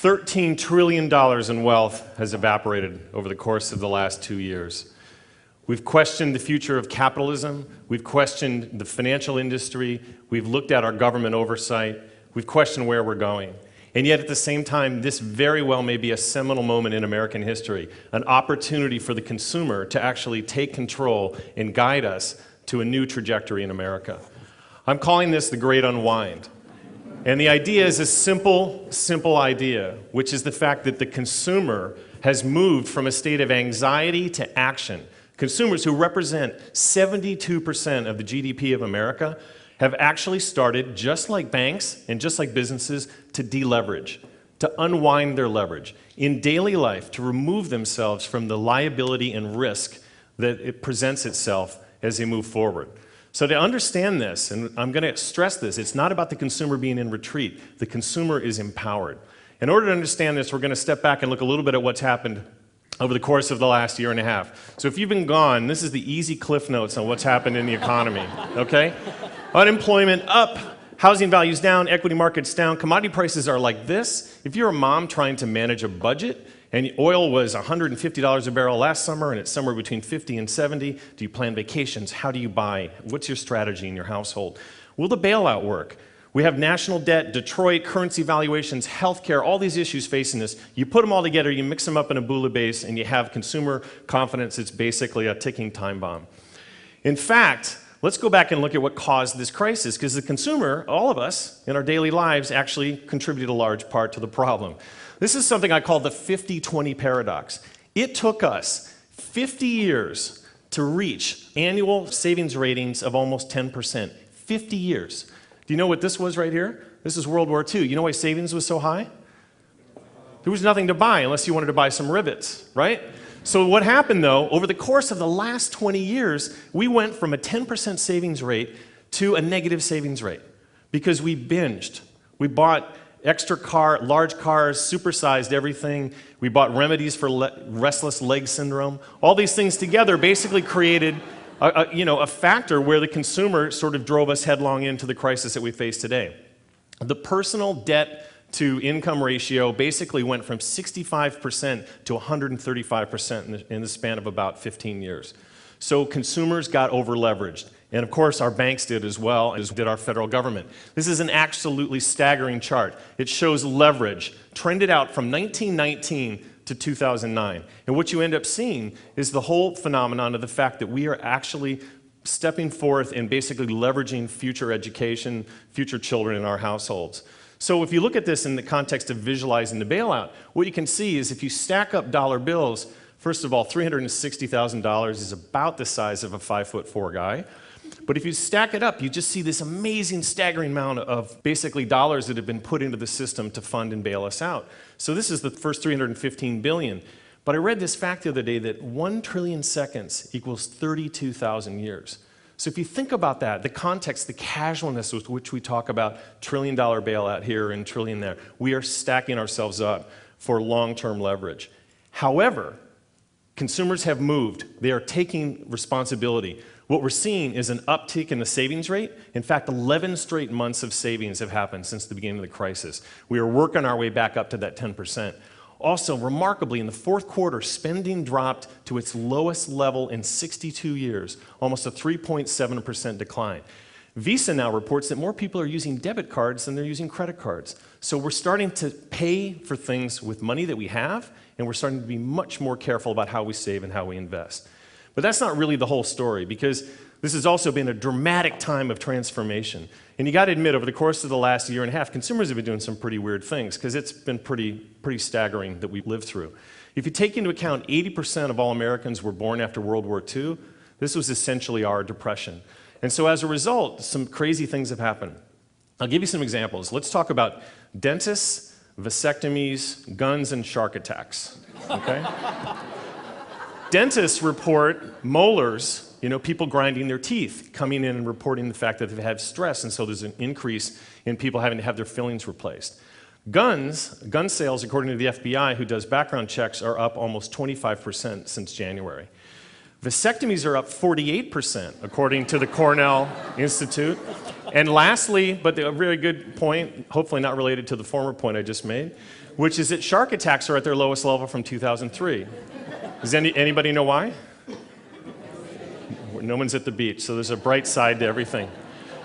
$13 trillion in wealth has evaporated over the course of the last 2 years. We've questioned the future of capitalism. We've questioned the financial industry. We've looked at our government oversight. We've questioned where we're going. And yet at the same time, this very well may be a seminal moment in American history, an opportunity for the consumer to actually take control and guide us to a new trajectory in America. I'm calling this the Great Unwind. And the idea is a simple idea, which is the fact that the consumer has moved from a state of anxiety to action. Consumers who represent 72% of the GDP of America have actually started, just like banks and just like businesses, to deleverage, to unwind their leverage in daily life, to remove themselves from the liability and risk that it presents itself as they move forward. So to understand this, and I'm going to stress this, it's not about the consumer being in retreat. The consumer is empowered. In order to understand this, we're going to step back and look a little bit at what's happened over the course of the last year and a half. So if you've been gone, this is the easy cliff notes on what's happened in the economy, okay? Unemployment up, housing values down, equity markets down, commodity prices are like this. If you're a mom trying to manage a budget, and oil was $150 a barrel last summer, and it's somewhere between 50 and 70, do you plan vacations? How do you buy? What's your strategy in your household? Will the bailout work? We have national debt, Detroit, currency valuations, healthcare, all these issues facing us. You put them all together, you mix them up in a bouillabaisse, and you have consumer confidence. It's basically a ticking time bomb. In fact, let's go back and look at what caused this crisis, because the consumer, all of us, in our daily lives, actually contribute a large part to the problem. This is something I call the 50-20 paradox. It took us 50 years to reach annual savings ratings of almost 10%. 50 years. Do you know what this was right here? This is World War II. You know why savings was so high? There was nothing to buy unless you wanted to buy some rivets, right? So what happened though, over the course of the last 20 years, we went from a 10% savings rate to a negative savings rate because we binged. We bought large cars, supersized everything. We bought remedies for restless leg syndrome. All these things together basically created a factor where the consumer sort of drove us headlong into the crisis that we face today. The personal debt to income ratio basically went from 65% to 135% in the span of about 15 years. So consumers got over-leveraged. And of course, our banks did as well, as did our federal government. This is an absolutely staggering chart. It shows leverage trended out from 1919 to 2009. And what you end up seeing is the whole phenomenon of the fact that we are actually stepping forth and basically leveraging future education, future children in our households. So if you look at this in the context of visualizing the bailout, what you can see is if you stack up dollar bills, first of all, $360,000 is about the size of a 5'4" guy. But if you stack it up, you just see this amazing, staggering amount of basically dollars that have been put into the system to fund and bail us out. So this is the first $315 billion. But I read this fact the other day that 1 trillion seconds equals 32,000 years. So if you think about that, the context, the casualness with which we talk about trillion-dollar bailout here and trillion there, we are stacking ourselves up for long-term leverage. However, consumers have moved. They are taking responsibility. What we're seeing is an uptick in the savings rate. In fact, 11 straight months of savings have happened since the beginning of the crisis. We are working our way back up to that 10%. Also, remarkably, in the fourth quarter, spending dropped to its lowest level in 62 years, almost a 3.7% decline. Visa now reports that more people are using debit cards than they're using credit cards. So we're starting to pay for things with money that we have, and we're starting to be much more careful about how we save and how we invest. But that's not really the whole story, because this has also been a dramatic time of transformation. And you got to admit, over the course of the last year and a half, consumers have been doing some pretty weird things, because it's been pretty staggering that we've lived through. If you take into account 80% of all Americans were born after World War II, this was essentially our depression. And so as a result, some crazy things have happened. I'll give you some examples. Let's talk about dentists, vasectomies, guns, and shark attacks. Okay? Dentists report molars, people grinding their teeth, coming in and reporting the fact that they've had stress, and so there's an increase in people having to have their fillings replaced. Gun sales, according to the FBI, who does background checks, are up almost 25% since January. Vasectomies are up 48%, according to the Cornell Institute. And lastly, but a very good point, hopefully not related to the former point I just made, which is that shark attacks are at their lowest level from 2003. Does anybody know why? No one's at the beach, so there's a bright side to everything.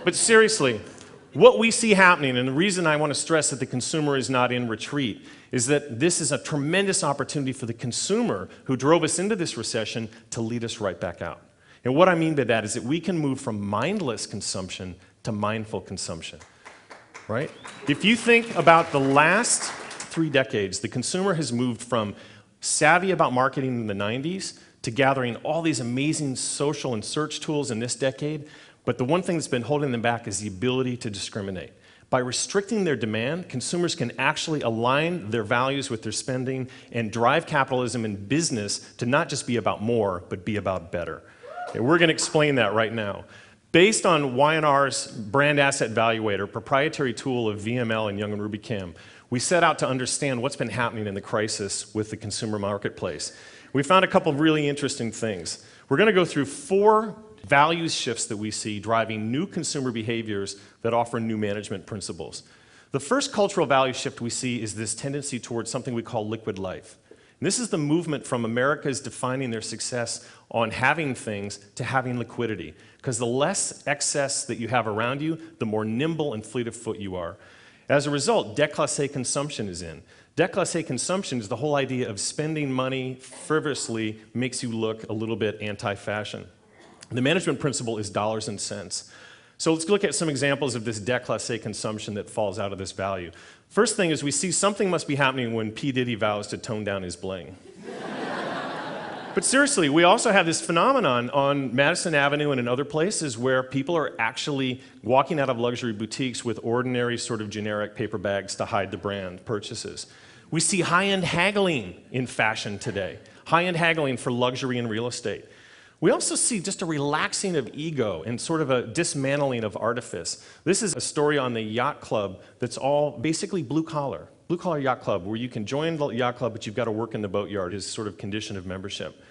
But seriously, what we see happening, and the reason I want to stress that the consumer is not in retreat, is that this is a tremendous opportunity for the consumer who drove us into this recession to lead us right back out. And what I mean by that is that we can move from mindless consumption to mindful consumption, right? If you think about the last 3 decades, the consumer has moved from savvy about marketing in the 90s to gathering all these amazing social and search tools in this decade, but the one thing that's been holding them back is the ability to discriminate. By restricting their demand, consumers can actually align their values with their spending and drive capitalism and business to not just be about more, but be about better. And we're going to explain that right now. Based on Y&R's Brand Asset Valuator, proprietary tool of VML and Young and Rubicam, we set out to understand what's been happening in the crisis with the consumer marketplace. We found a couple of really interesting things. We're going to go through 4 values shifts that we see driving new consumer behaviors that offer new management principles. The first cultural value shift we see is this tendency towards something we call liquid life. And this is the movement from America's defining their success on having things to having liquidity. Because the less excess that you have around you, the more nimble and fleet of foot you are. As a result, déclassé consumption is in. Déclassé consumption is the whole idea of spending money frivolously makes you look a little bit anti-fashion. The management principle is dollars and cents. So let's look at some examples of this déclassé consumption that falls out of this value. First thing is we see something must be happening when P. Diddy vows to tone down his bling. But seriously, we also have this phenomenon on Madison Avenue and in other places where people are actually walking out of luxury boutiques with ordinary sort of generic paper bags to hide the brand purchases. We see high-end haggling in fashion today, high-end haggling for luxury and real estate. We also see just a relaxing of ego and sort of a dismantling of artifice. This is a story on the yacht club that's all basically blue-collar yacht club, where you can join the yacht club, but you've got to work in the boatyard is sort of condition of membership.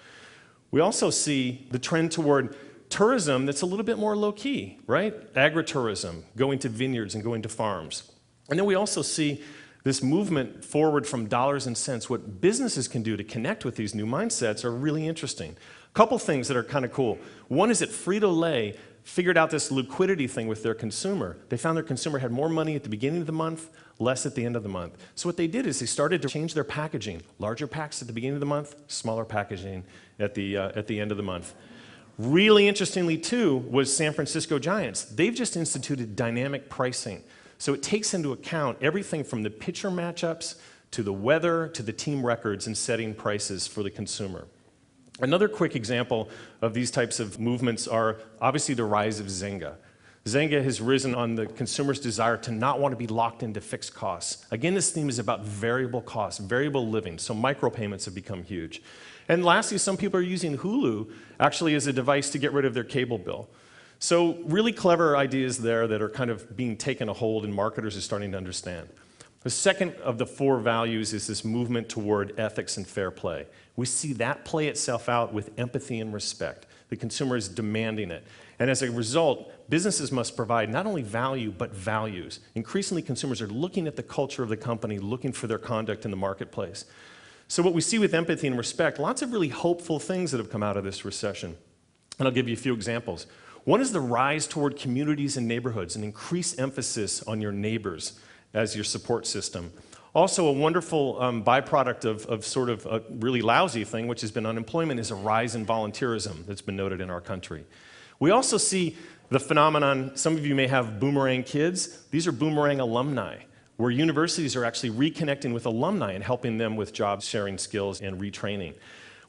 We also see the trend toward tourism that's a little bit more low-key, right? Agritourism, going to vineyards and going to farms. And then we also see this movement forward from dollars and cents. What businesses can do to connect with these new mindsets are really interesting. A couple things that are kind of cool. One is that Frito-Lay figured out this liquidity thing with their consumer. They found their consumer had more money at the beginning of the month, less at the end of the month. So what they did is they started to change their packaging. Larger packs at the beginning of the month, smaller packaging at the end of the month. Really interestingly, too, was San Francisco Giants. They've just instituted dynamic pricing. So it takes into account everything from the pitcher matchups to the weather to the team records in setting prices for the consumer. Another quick example of these types of movements are obviously the rise of Zynga. Zynga has risen on the consumer's desire to not want to be locked into fixed costs. Again, this theme is about variable costs, variable living, so micropayments have become huge. And lastly, some people are using Hulu actually as a device to get rid of their cable bill. So really clever ideas there that are kind of being taken a hold and marketers are starting to understand. The second of the 4 values is this movement toward ethics and fair play. We see that play itself out with empathy and respect. The consumer is demanding it. And as a result, businesses must provide not only value, but values. Increasingly, consumers are looking at the culture of the company, looking for their conduct in the marketplace. So what we see with empathy and respect, lots of really hopeful things that have come out of this recession. And I'll give you a few examples. One is the rise toward communities and neighborhoods, an increased emphasis on your neighbors as your support system. Also, a wonderful byproduct of sort of a really lousy thing, which has been unemployment, is a rise in volunteerism that's been noted in our country. We also see the phenomenon, some of you may have boomerang kids. These are boomerang alumni, where universities are actually reconnecting with alumni and helping them with job sharing skills and retraining.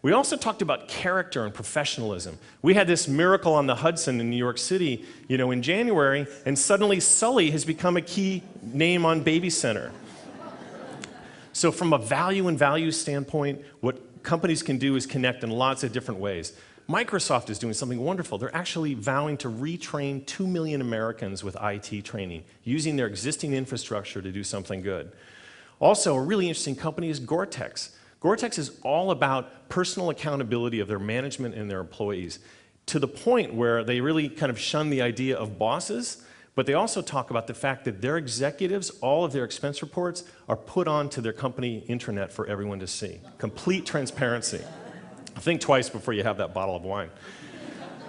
We also talked about character and professionalism. We had this Miracle on the Hudson in New York City, in January, and suddenly Sully has become a key name on Baby Center. So from a value and values standpoint, what companies can do is connect in lots of different ways. Microsoft is doing something wonderful. They're actually vowing to retrain 2 million Americans with IT training, using their existing infrastructure to do something good. Also, a really interesting company is Gore-Tex. Gore-Tex is all about personal accountability of their management and their employees, to the point where they really kind of shun the idea of bosses, But they also talk about the fact that their executives, all of their expense reports, are put onto their company intranet for everyone to see. Complete transparency. Think twice before you have that bottle of wine.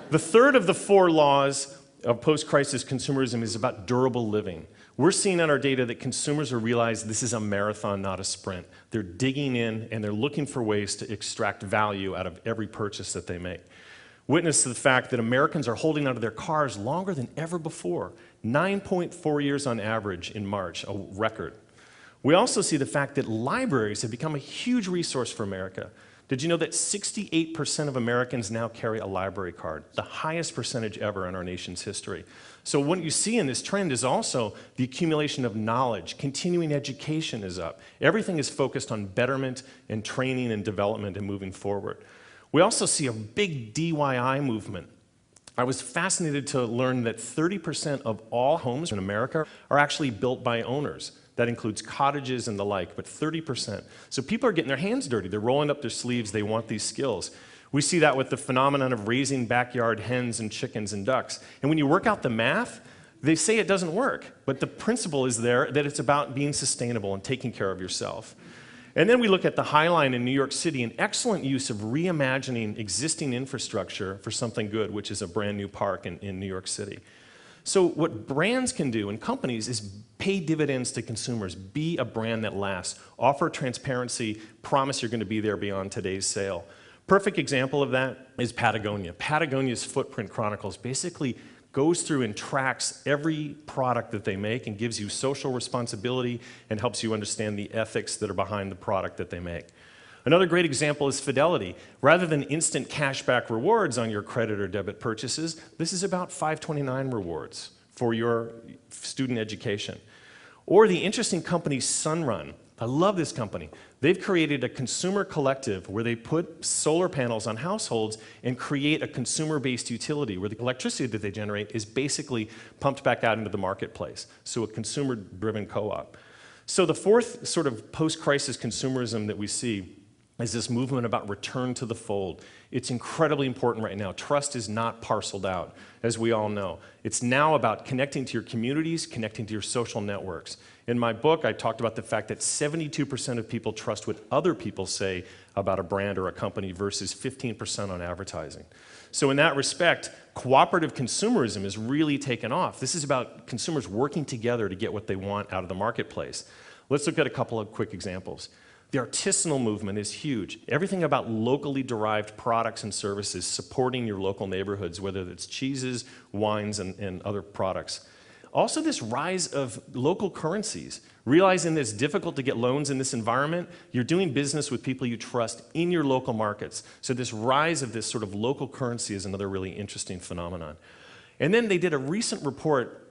The third of the 4 laws of post-crisis consumerism is about durable living. We're seeing in our data that consumers are realizing this is a marathon, not a sprint. They're digging in and they're looking for ways to extract value out of every purchase that they make. Witness to the fact that Americans are holding onto their cars longer than ever before. 9.4 years on average in March, a record. We also see the fact that libraries have become a huge resource for America. Did you know that 68% of Americans now carry a library card, the highest percentage ever in our nation's history? So what you see in this trend is also the accumulation of knowledge. Continuing education is up. Everything is focused on betterment and training and development and moving forward. We also see a big DIY movement. I was fascinated to learn that 30% of all homes in America are actually built by owners. That includes cottages and the like, but 30%. So people are getting their hands dirty. They're rolling up their sleeves. They want these skills. We see that with the phenomenon of raising backyard hens and chickens and ducks. And when you work out the math, they say it doesn't work. But the principle is there that it's about being sustainable and taking care of yourself. And then we look at the High Line in New York City, an excellent use of reimagining existing infrastructure for something good, which is a brand new park in New York City. So what brands can do and companies is pay dividends to consumers, be a brand that lasts, offer transparency, promise you're going to be there beyond today's sale. Perfect example of that is Patagonia. Patagonia's Footprint Chronicles basically goes through and tracks every product that they make and gives you social responsibility and helps you understand the ethics that are behind the product that they make. Another great example is Fidelity. Rather than instant cashback rewards on your credit or debit purchases, this is about 529 rewards for your student education. Or the interesting company Sunrun. I love this company. They've created a consumer collective where they put solar panels on households and create a consumer-based utility where the electricity that they generate is basically pumped back out into the marketplace. So a consumer-driven co-op. So the fourth sort of post-crisis consumerism that we see is this movement about return to the fold. It's incredibly important right now. Trust is not parceled out, as we all know. It's now about connecting to your communities, connecting to your social networks. In my book, I talked about the fact that 72% of people trust what other people say about a brand or a company versus 15% on advertising. So in that respect, cooperative consumerism is really taken off. This is about consumers working together to get what they want out of the marketplace. Let's look at a couple of quick examples. The artisanal movement is huge. Everything about locally derived products and services supporting your local neighborhoods, whether it's cheeses, wines, and other products. Also this rise of local currencies. Realizing that it's difficult to get loans in this environment, you're doing business with people you trust in your local markets. So this rise of this sort of local currency is another really interesting phenomenon. And then they did a recent report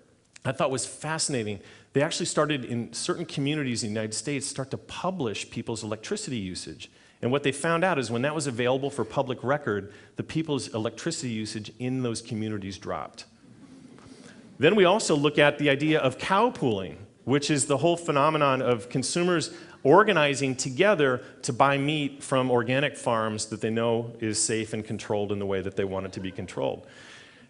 I thought was fascinating. They actually started in certain communities in the United States start to publish people's electricity usage. And what they found out is when that was available for public record, the people's electricity usage in those communities dropped. Then we also look at the idea of cow pooling, which is the whole phenomenon of consumers organizing together to buy meat from organic farms that they know is safe and controlled in the way that they want it to be controlled.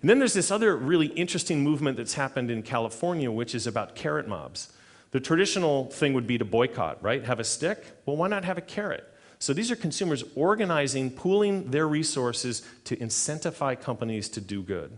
And then there's this other really interesting movement that's happened in California, which is about carrot mobs. The traditional thing would be to boycott, right? Have a stick? Well, why not have a carrot? So these are consumers organizing, pooling their resources to incentivize companies to do good.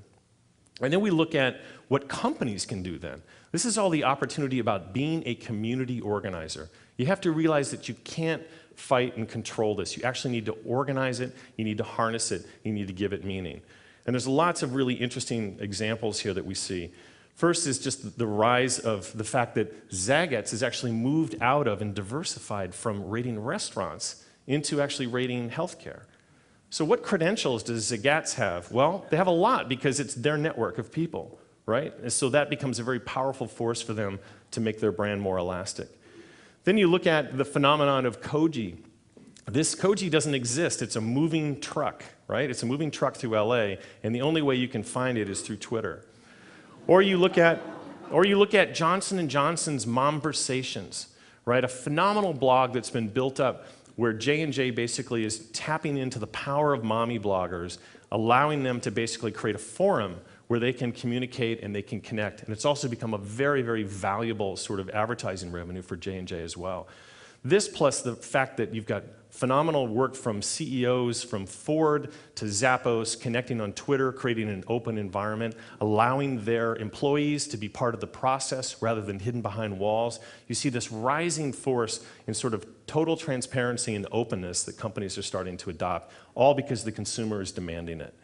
And then we look at what companies can do then. This is all the opportunity about being a community organizer. You have to realize that you can't fight and control this. You actually need to organize it, you need to harness it, you need to give it meaning. And there's lots of really interesting examples here that we see. First is just the rise of the fact that Zagat's has actually moved out of and diversified from rating restaurants into actually rating healthcare. So what credentials does Zagat's have? Well, they have a lot because it's their network of people, right? And so that becomes a very powerful force for them to make their brand more elastic. Then you look at the phenomenon of Koji. This Koji doesn't exist. It's a moving truck, right? It's a moving truck through LA, and the only way you can find it is through Twitter. Or you look at Johnson & Johnson's Momversations, right? A phenomenal blog that's been built up where J&J basically is tapping into the power of mommy bloggers, allowing them to basically create a forum where they can communicate and they can connect. And it's also become a very, very valuable sort of advertising revenue for J&J as well. This plus the fact that you've got phenomenal work from CEOs from Ford to Zappos, connecting on Twitter, creating an open environment, allowing their employees to be part of the process rather than hidden behind walls. You see this rising force in sort of total transparency and openness that companies are starting to adopt, all because the consumer is demanding it.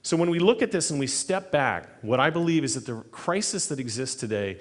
So when we look at this and we step back, what I believe is that the crisis that exists today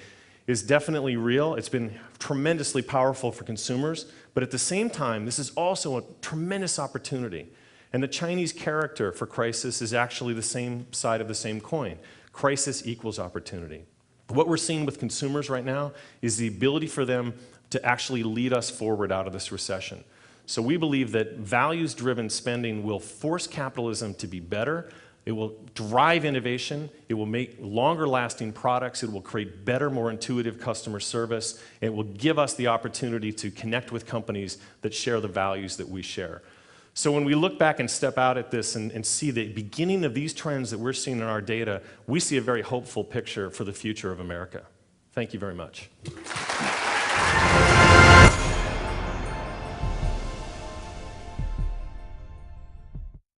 is definitely real. It's been tremendously powerful for consumers, but at the same time, this is also a tremendous opportunity. And the Chinese character for crisis is actually the same side of the same coin. Crisis equals opportunity. What we're seeing with consumers right now is the ability for them to actually lead us forward out of this recession. So we believe that values-driven spending will force capitalism to be better. It will drive innovation, it will make longer-lasting products, it will create better, more intuitive customer service, and it will give us the opportunity to connect with companies that share the values that we share. So when we look back and step out at this and see the beginning of these trends that we're seeing in our data, we see a very hopeful picture for the future of America. Thank you very much.